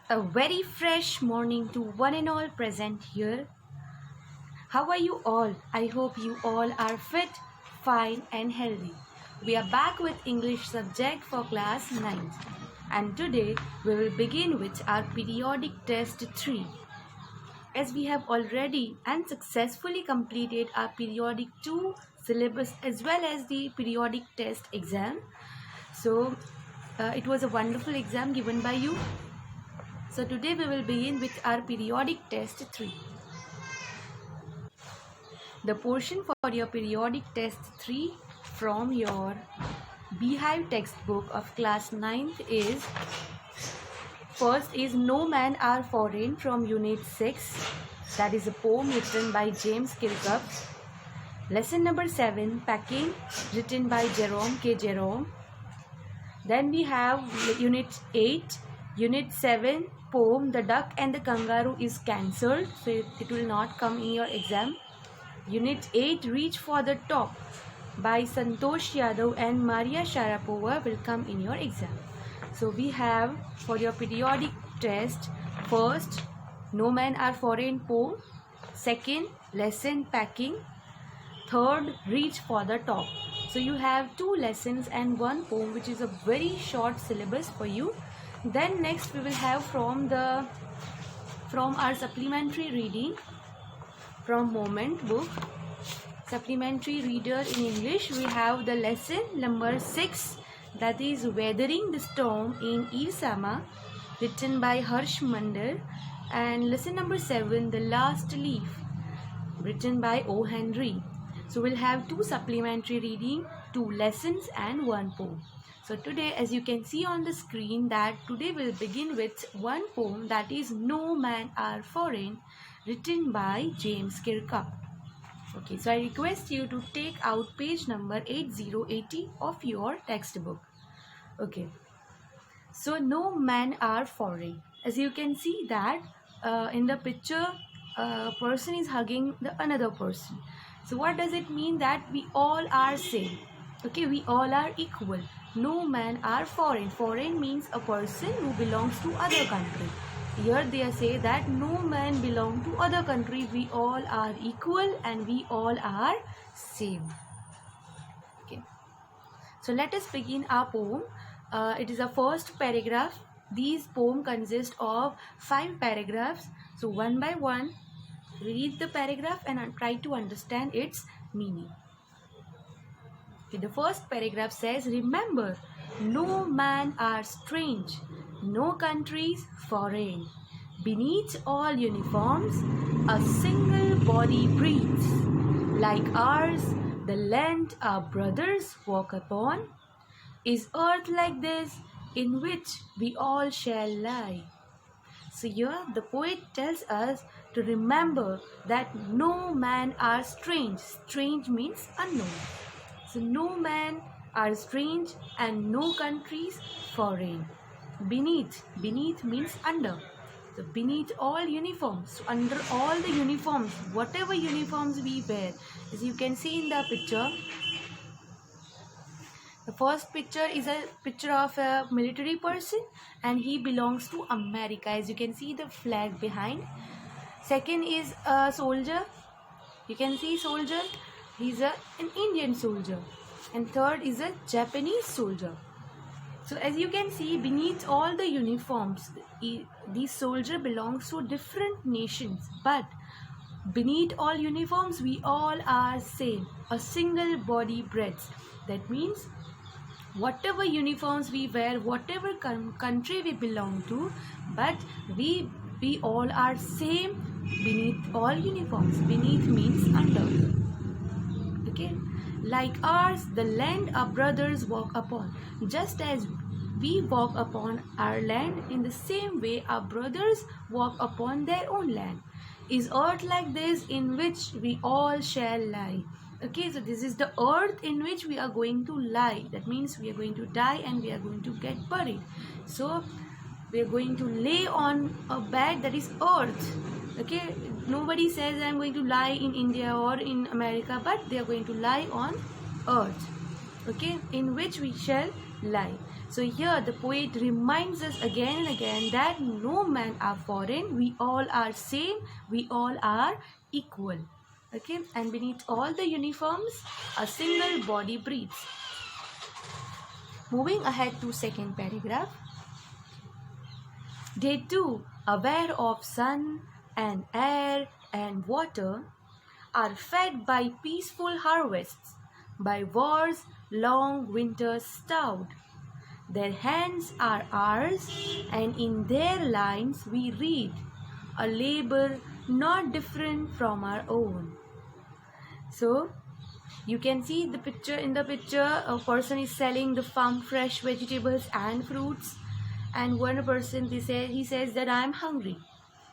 A very fresh morning to one and all present here. How are you all? I hope you all are fit, fine, and healthy. We are back with English subject for class 9th, and today we will begin with our periodic test 3. As we have already and successfully completed our periodic 2 syllabus as well as the periodic test exam. So it was a wonderful exam given by you. So today we will begin with our periodic test 3. The portion for your periodic test 3 from your Beehive textbook of class 9th is first is No Man Are Foreign from Unit 6. That is a poem written by James Kirkup. Lesson number 7, Packing, written by Jerome K. Jerome. Then we have Unit 8, Unit 7, poem The Duck and the Kangaroo is cancelled, so it will not come in your exam. Unit 8, Reach for the Top by Santosh Yadav and Maria Sharapova will come in your exam. So we have for your periodic test, first, No Man Are Foreign poem, second, lesson packing, third, Reach for the Top. So you have 2 lessons and 1 poem, which is a very short syllabus for you. Then next we will have from our supplementary reading from Moment book, supplementary reader in English, we have the lesson number 6, that is Weathering the Storm in Irsama, written by Harsh Mandal, and lesson number 7, The Last Leaf, written by O. Henry. So we'll have 2 supplementary reading, 2 lessons and 1 poem. So today, as you can see on the screen, that today we'll begin with 1 poem, that is No Man Are Foreign, written by James Kirkup. Okay, so I request you to take out page number 8080 of your textbook. Okay, so No Man Are Foreign. As you can see that in the picture, a person is hugging another person. So what does it mean? That we all are same. Okay, we all are equal. No man are foreign. Foreign means a person who belongs to other country. Here they say that no man belong to other country. We all are equal and we all are same. Okay. So let us begin our poem. It is a first paragraph. These poem consist of 5 paragraphs. So one by one, read the paragraph and try to understand its meaning. Okay, the first paragraph says, remember, no man are strange, no countries foreign. Beneath all uniforms, a single body breathes. Like ours, the land our brothers walk upon, is earth like this in which we all shall lie. So here the poet tells us to remember that no man are strange. Strange means unknown. So no man are strange and no countries foreign. Beneath means under. So beneath all uniforms, so under all the uniforms, whatever uniforms we wear, as you can see in the picture, the first picture is a picture of a military person and he belongs to America. As you can see the flag behind. Second is a soldier. You can see soldier. He's an Indian soldier. And third is a Japanese soldier. So as you can see, beneath all the uniforms, these soldier belongs to different nations. But beneath all uniforms, we all are same. A single body breaths. That means whatever uniforms we wear, whatever country we belong to, but we all are same beneath all uniforms. Beneath means under. Okay, like ours, the land our brothers walk upon. Just as we walk upon our land, in the same way our brothers walk upon their own land. Is earth like this in which we all shall lie. Okay, so this is the earth in which we are going to lie. That means we are going to die and we are going to get buried. So we are going to lay on a bed that is earth. Okay, nobody says I am going to lie in India or in America, but they are going to lie on earth. Okay, in which we shall lie. So here the poet reminds us again and again that no man are foreign, we all are same, we all are equal. Okay, and beneath all the uniforms, a single body breathes. Moving ahead to second paragraph. They too, aware of sun and air and water, are fed by peaceful harvests, by war's long winters stowed. Their hands are ours, and in their lines we read a labor not different from our own. So, you can see the picture. In the picture, a person is selling the farm fresh vegetables and fruits, and one person he says that I am hungry.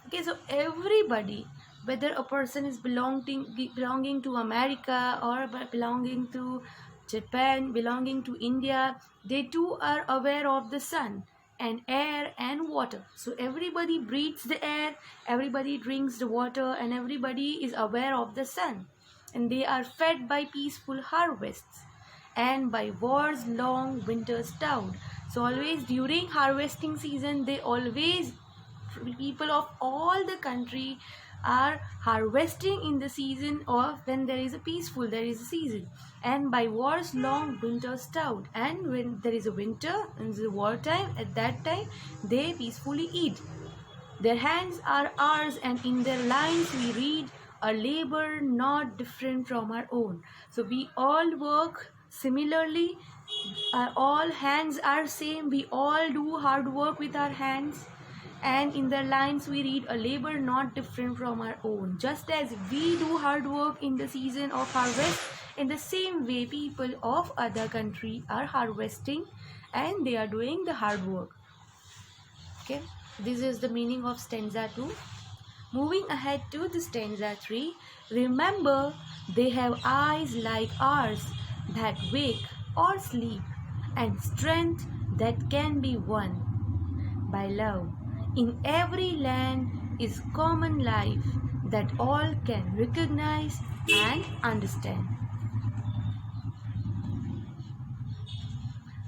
Okay, so everybody, whether a person is belonging to America or belonging to Japan, belonging to India, they too are aware of the sun and air and water. So everybody breathes the air, everybody drinks the water, and everybody is aware of the sun. And they are fed by peaceful harvests and by war's long winter stowed. So always during harvesting season, people of all the country are harvesting in the season of when there is a season, and by war's long winter stout, and when there is a winter in the war time, at that time they peacefully eat. Their hands are ours, and in their lines we read a labor not different from our own. So we all work similarly, all hands are same, we all do hard work with our hands, and in the lines we read a labor not different from our own. Just as we do hard work in the season of harvest, in the same way people of other country are harvesting and they are doing the hard work. Okay, this is the meaning of stanza 2. Moving ahead to the stanza 3. Remember, they have eyes like ours that wake or sleep, and strength that can be won by love. In every land is common life that all can recognize and understand.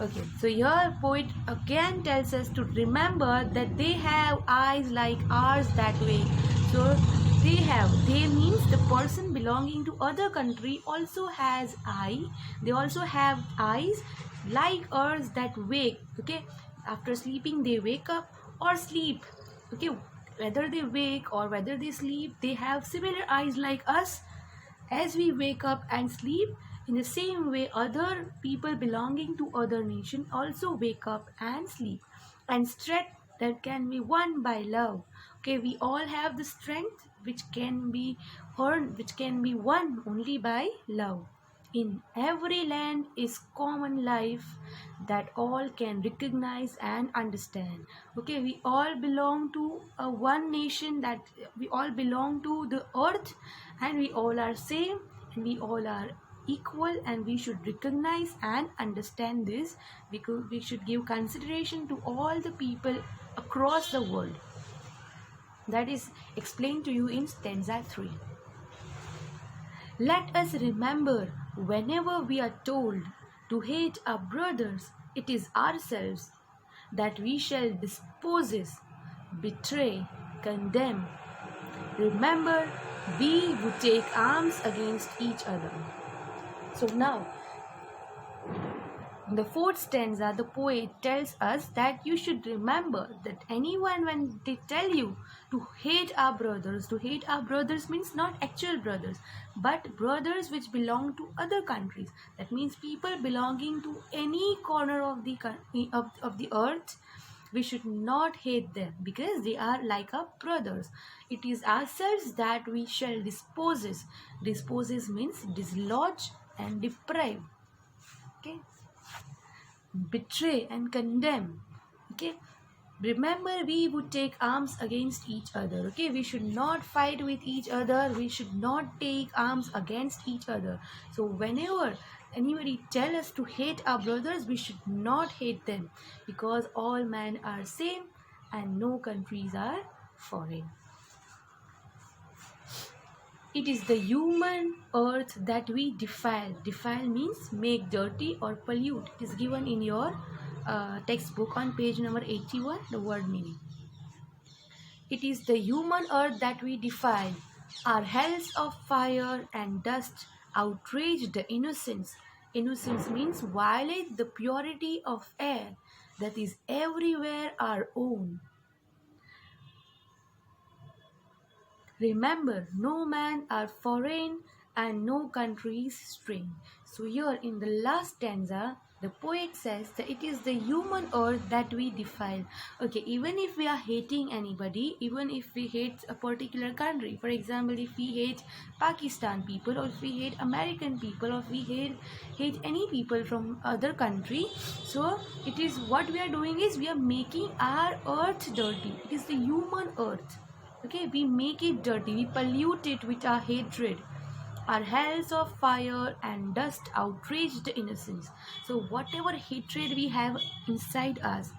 Okay, so here poet again tells us to remember that they have eyes like ours that way. So they means the person belonging to other country also has eye. They also have eyes like ours that wake. Okay, after sleeping they wake up or sleep. Okay, whether they wake or whether they sleep, they have similar eyes like us. As we wake up and sleep, in the same way other people belonging to other nation also wake up and sleep, and strength that can be won by love. Okay, we all have the strength which can be earned, which can be won only by love. In every land is common life that all can recognize and understand. Okay, we all belong to a one nation, that we all belong to the earth, and we all are same, and we all are equal, and we should recognize and understand this, because we should give consideration to all the people across the world. That is explained to you in stanza 3. Let us remember, whenever we are told to hate our brothers, it is ourselves that we shall dispose, betray, condemn. Remember, we would take arms against each other. So now, in the fourth stanza, the poet tells us that you should remember that anyone, when they tell you to hate our brothers means not actual brothers, but brothers which belong to other countries. That means people belonging to any corner of the earth. We should not hate them because they are like our brothers. It is ourselves that we shall dispose. Dispose means dislodge and deprive. Okay, betray and condemn. Okay, remember, we would take arms against each other. Okay, we should not fight with each other, we should not take arms against each other. So whenever anybody tell us to hate our brothers, we should not hate them, because all men are same and no countries are foreign. It is the human earth that we defile. Defile means make dirty or pollute. It is given in your textbook on page number 81, the word meaning. It is the human earth that we defile. Our hells of fire and dust outrage the innocence. Innocence means violate the purity of air that is everywhere our own. Remember, no man are foreign and no country is strange. So here in the last stanza, the poet says that it is the human earth that we defile. Okay, even if we are hating anybody, even if we hate a particular country, for example, if we hate Pakistan people, or if we hate American people, or if we hate any people from other country, so it is what we are doing is we are making our earth dirty. It is the human earth. Okay, we make it dirty, we pollute it with our hatred. Our hells of fire and dust outrage the innocence. So whatever hatred we have inside us,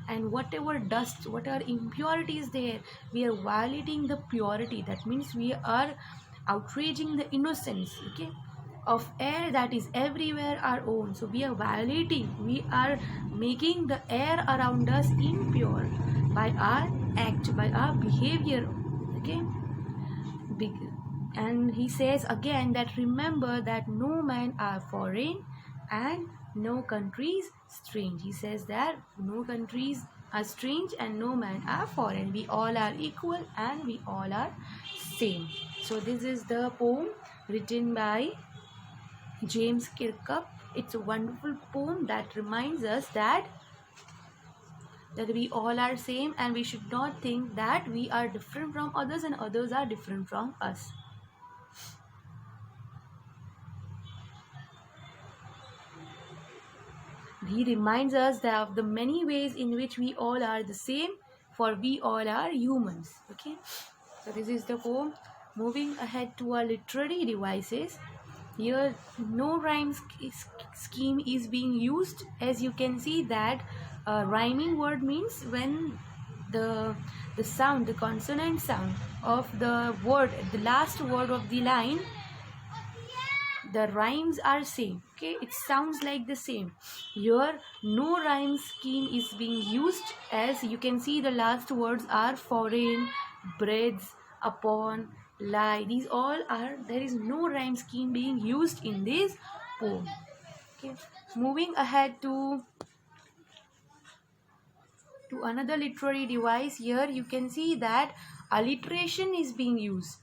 and whatever dust, whatever impurity is there, we are violating the purity. That means we are outraging the innocence, okay, of air that is everywhere our own. So we are violating, we are making the air around us impure by our act, by our behavior, okay. And he says again that remember that no man are foreign and no countries strange. He says that no countries are strange and no man are foreign. We all are equal and we all are same. So this is the poem written by James Kirkup. It's a wonderful poem that reminds us that we all are same, and we should not think that we are different from others and others are different from us. He reminds us that of the many ways in which we all are the same, for we all are humans. Okay, so this is the poem. Moving ahead to our literary devices. Here no rhyme scheme is being used. As you can see that rhyming word means when the sound, the consonant sound of the word, the last word of the line, the rhymes are same. Okay, it sounds like the same. Here no rhyme scheme is being used. As you can see, the last words are foreign, breads, upon, lie. These all are, there is no rhyme scheme being used in this poem. Okay, moving ahead to another literary device. Here you can see that alliteration is being used.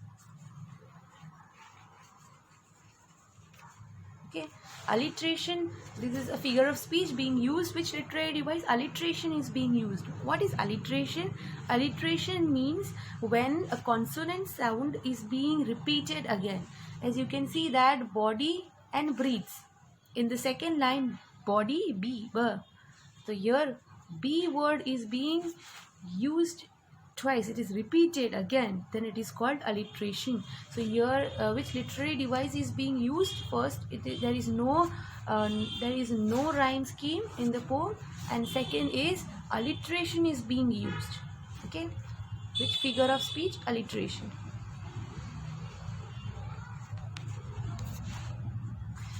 Okay, alliteration, this is a figure of speech being used. Which literary device? Alliteration is being used. What is alliteration? Alliteration means when a consonant sound is being repeated again. As you can see that body and breathes. In the second line, body, b, b. So here b word is being used twice, it is repeated again, then it is called alliteration. So here which literary device is being used? First, there is no rhyme scheme in the poem, and second is alliteration is being used. Okay, which figure of speech? Alliteration.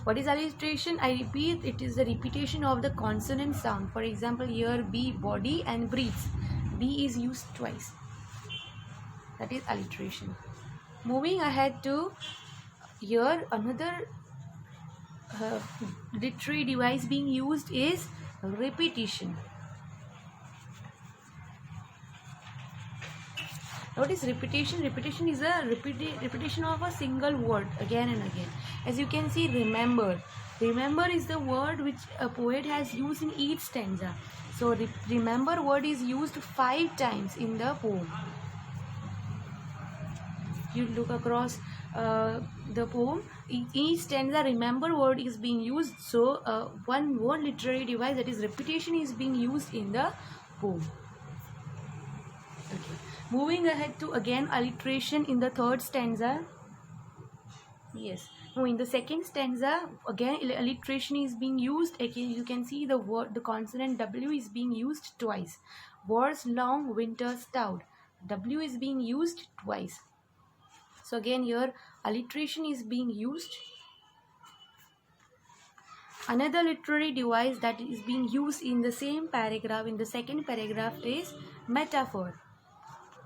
What is alliteration? I repeat, it is the repetition of the consonant sound. For example, here b, body, and breathes. B is used twice. That is alliteration. Moving ahead to here, another literary device being used is repetition. Notice repetition. Repetition is a repetition of a single word again and again. As you can see, remember. Remember is the word which a poet has used in each stanza. So remember word is used 5 times in the poem. You look across the poem, each stanza remember word is being used. So one literary device, that is repetition, is being used in the poem. Okay. Moving ahead to again alliteration in the third stanza. Yes. Now in the second stanza, again alliteration is being used. Again, you can see the word, the consonant W is being used twice. Wars long, winter stout. W is being used twice. So again here alliteration is being used. Another literary device that is being used in the same paragraph, in the second paragraph, is metaphor.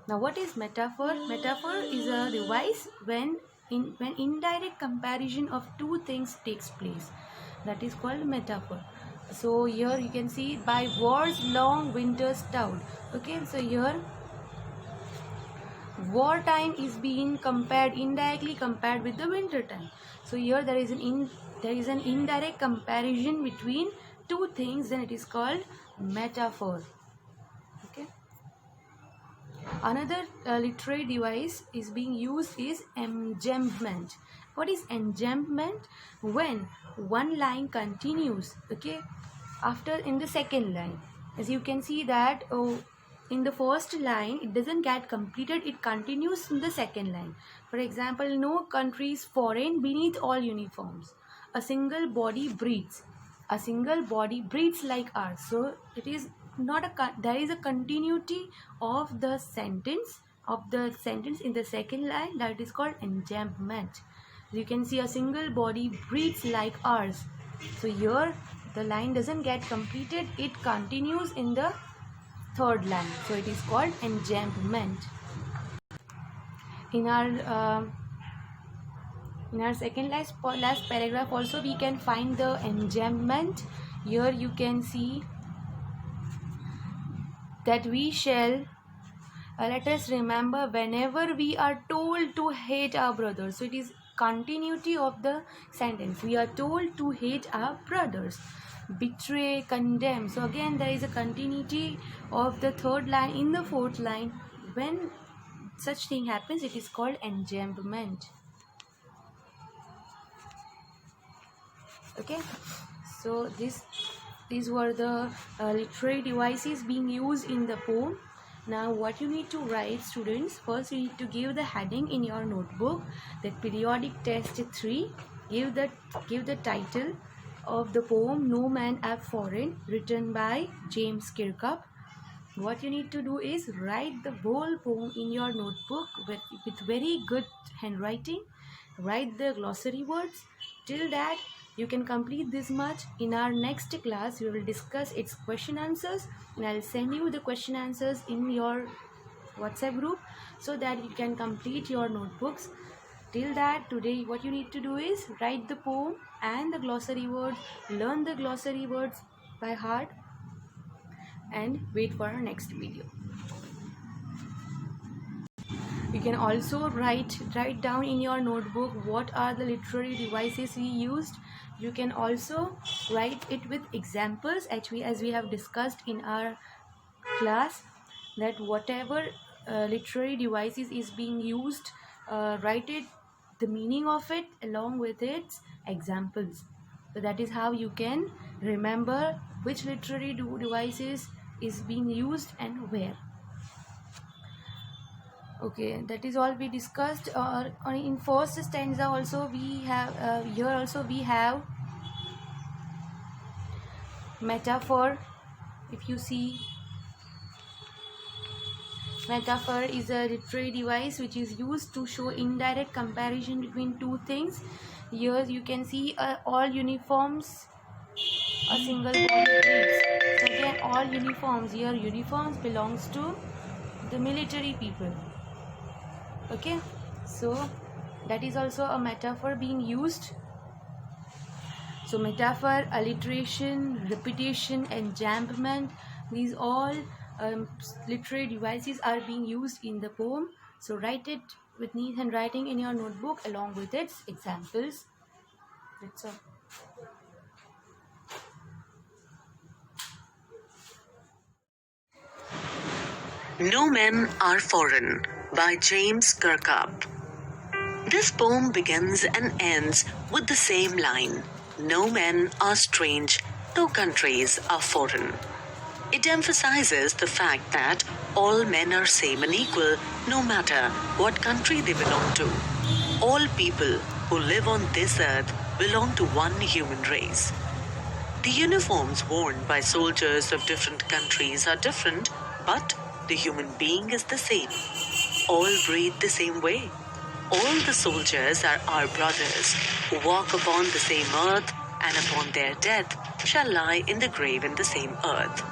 Now what is metaphor? Metaphor is a device when indirect comparison of two things takes place. That is called metaphor. So here you can see by war's long winter stout. Okay, so here wartime is being compared, indirectly compared with the winter time. So here there is an indirect comparison between two things, and it is called metaphor. Okay. Another literary device is being used is enjambment. What is enjambment? When one line continues, okay, after in the second line, as you can see that in the first line it doesn't get completed, it continues in the second line. For example, no country is foreign beneath all uniforms. A single body breathes. A single body breathes like ours. So it is not there is a continuity of the sentence in the second line, that is called enjambment. You can see a single body breathes like ours. So here the line doesn't get completed, it continues in the third line. So it is called enjambment. In our second last paragraph also we can find the enjambment. Here you can see that we shall let us remember whenever we are told to hate our brothers. So it is continuity of the sentence. We are told to hate our brothers. Betray, condemn. So again there is a continuity of the third line in the fourth line. When such thing happens, it is called enjambment. Okay, so these were the literary devices being used in the poem. Now what you need to write, students, first you need to give the heading in your notebook, that periodic test 3. Give the title of the poem No Men Are Foreign, written by James Kirkup. What you need to do is write the whole poem in your notebook with very good handwriting. Write the glossary words. Till that you can complete this much. In our next class we will discuss its question answers, and I will send you the question answers in your WhatsApp group so that you can complete your notebooks. Till that, today what you need to do is write the poem and the glossary words, learn the glossary words by heart, and wait for our next video. You can also write down in your notebook what are the literary devices we used. You can also write it with examples, as we have discussed in our class, that whatever literary devices is being used, write it, the meaning of it along with its examples. So that is how you can remember which literary devices is being used and where. Okay, that is all we discussed. In first stanza also we have here also we have metaphor. If you see, metaphor is a literary device which is used to show indirect comparison between two things. Here you can see all uniforms, a single body breeds. So again, all uniforms, here uniforms belongs to the military people. Okay, so that is also a metaphor being used. So metaphor, alliteration, repetition, enjambment, these all literary devices are being used in the poem. So write it with neat handwriting in your notebook along with its examples. That's all. No Men Are Foreign by James Kirkup. This poem begins and ends with the same line. No men are strange, no countries are foreign. It emphasizes the fact that all men are same and equal no matter what country they belong to. All people who live on this earth belong to one human race. The uniforms worn by soldiers of different countries are different, but the human being is the same. All breathe the same way. All the soldiers are our brothers, who walk upon the same earth, and upon their death shall lie in the grave in the same earth.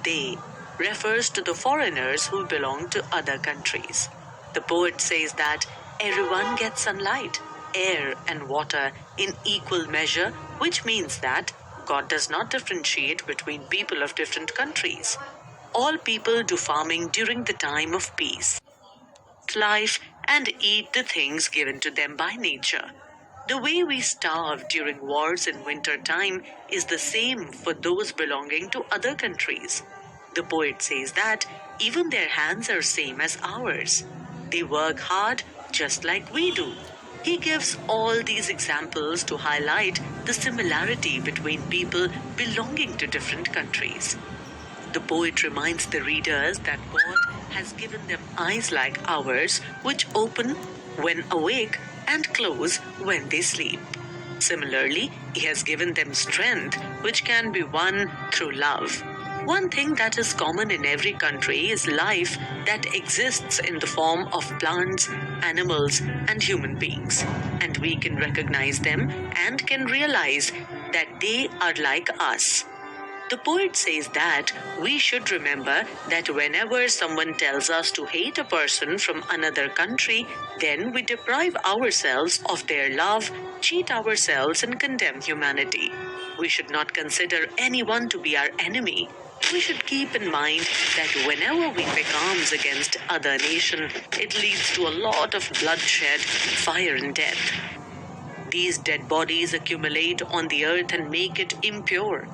They refers to the foreigners who belong to other countries. The poet says that everyone gets sunlight, air, and water in equal measure, which means that God does not differentiate between people of different countries. All people do farming during the time of peace, life, and eat the things given to them by nature. The way we starve during wars in winter time is the same for those belonging to other countries. The poet says that even their hands are same as ours. They work hard just like we do. He gives all these examples to highlight the similarity between people belonging to different countries. The poet reminds the readers that God has given them eyes like ours, which open when awake and close when they sleep. Similarly, He has given them strength, which can be won through love. One thing that is common in every country is life that exists in the form of plants, animals, and human beings. And we can recognize them and can realize that they are like us. The poet says that we should remember that whenever someone tells us to hate a person from another country, then we deprive ourselves of their love, cheat ourselves, and condemn humanity. We should not consider anyone to be our enemy. We should keep in mind that whenever we pick arms against other nation, it leads to a lot of bloodshed, fire, and death. These dead bodies accumulate on the earth and make it impure.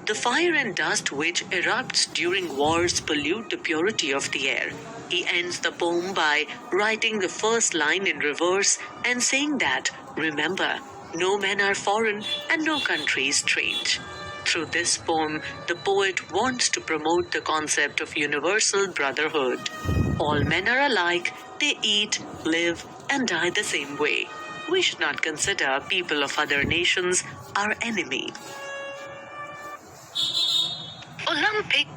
The fire and dust which erupts during wars pollute the purity of the air. He ends the poem by writing the first line in reverse and saying that, remember, no men are foreign and no country is strange. Through this poem, the poet wants to promote the concept of universal brotherhood. All men are alike, they eat, live, and die the same way. We should not consider people of other nations our enemy. Olympic